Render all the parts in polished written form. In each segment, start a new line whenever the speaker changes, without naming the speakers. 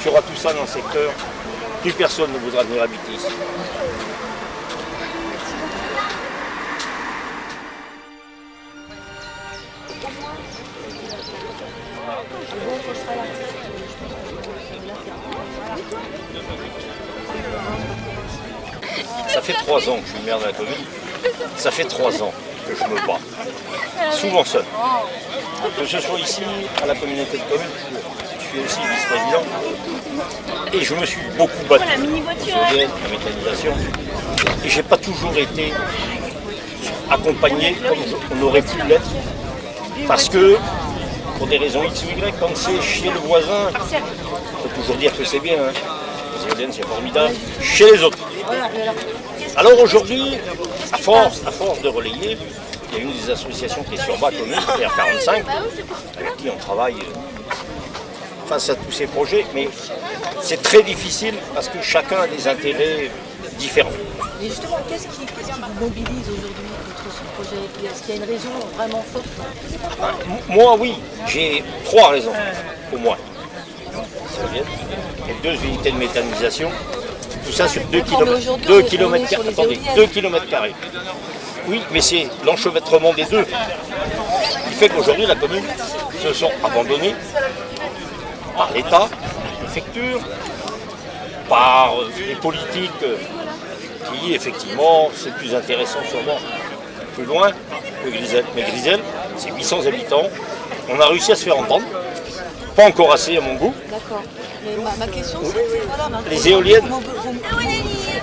il y aura tout ça dans le secteur, plus personne ne voudra venir habiter ici. Ça fait 3 ans que je suis maire de la commune. Ça fait 3 ans que je me bats. Souvent seul. Que ce soit ici, à la communauté de communes, je suis aussi vice-président. Et je me suis beaucoup battu pour la méthanisation. Et je n'ai pas toujours été accompagné comme on aurait pu l'être. Parce que, pour des raisons X ou Y, quand c'est chez le voisin, il faut toujours dire que c'est bien. Hein. Les éoliennes, c'est formidable. Chez les autres. Alors aujourd'hui, à force de relayer, il y a une des associations qui est sur bas commune, PR45, avec qui on travaille face à tous ces projets, mais c'est très difficile parce que chacun a des intérêts différents.
Mais justement, qu'est-ce qui vous mobilise aujourd'hui contre ce projet? Est-ce qu'il y a une raison vraiment forte?
Moi, oui, j'ai 3 raisons, au moins. Il y a 2 unités de méthanisation. Tout ça sur 2 km carrés. Oui, mais c'est l'enchevêtrement des deux. Il fait qu'aujourd'hui, la commune se sent abandonnée par l'État, la préfecture, par les politiques qui, effectivement, c'est plus intéressant sûrement plus loin que Grisel. Mais Grisel, c'est 800 habitants. On a réussi à se faire entendre. Pas encore assez à mon goût.
D'accord. Mais ma question c'était, voilà,
les éoliennes.
Vous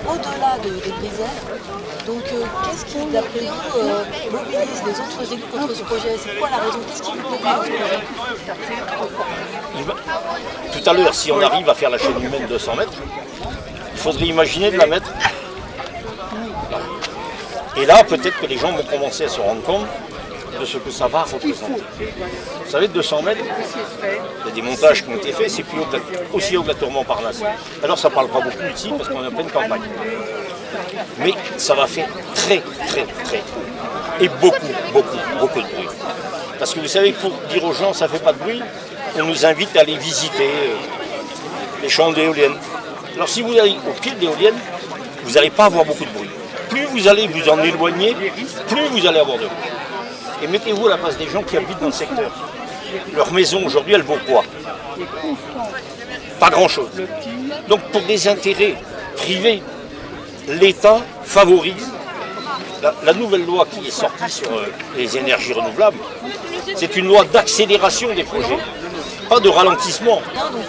au-delà de Grisel. Donc qu'est-ce qui, d'après vous, mobilise les autres élus contre ce projet? C'est quoi la raison? Qu'est-ce qui vous mobilise ce projet?
Tout à l'heure, si on arrive à faire la chaîne humaine de 200 mètres, il faudrait imaginer de la mettre là. Et là, peut-être que les gens vont commencer à se rendre compte de ce que ça va représenter. Vous savez, 200 mètres, il y a des montages qui ont été faits, c'est plus haut aussi haut que la tour Montparnasse. Alors ça ne parle pas beaucoup ici parce qu'on est en pleine campagne. Mais ça va faire très et beaucoup de bruit. Parce que vous savez, pour dire aux gens ça ne fait pas de bruit, on nous invite à aller visiter les champs d'éoliennes. Alors si vous allez au pied de l'éolienne, vous n'allez pas avoir beaucoup de bruit. Plus vous allez vous en éloigner, plus vous allez avoir de bruit. Et mettez-vous à la place des gens qui habitent dans le secteur. Leur maison aujourd'hui, elle vaut quoi? Pas grand-chose. Donc pour des intérêts privés, l'État favorise. La nouvelle loi qui est sortie sur les énergies renouvelables, c'est une loi d'accélération des projets, pas de ralentissement.
Non, donc,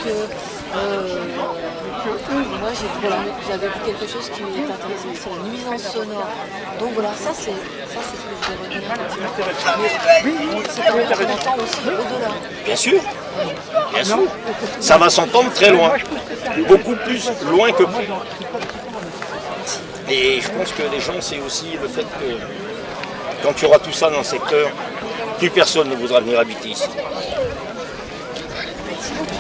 moi j'avais vu quelque chose qui m'est intéressant, c'est la nuisance sonore. Donc voilà, ça c'est ce que je vais retenir. Mais c'est quand même qu'on entend aussi au-delà.
Bien sûr, ça va s'entendre très loin, beaucoup plus loin que près. Et je pense que les gens, c'est aussi le fait que quand il y aura tout ça dans le secteur, plus personne ne voudra venir habiter ici.
Merci beaucoup.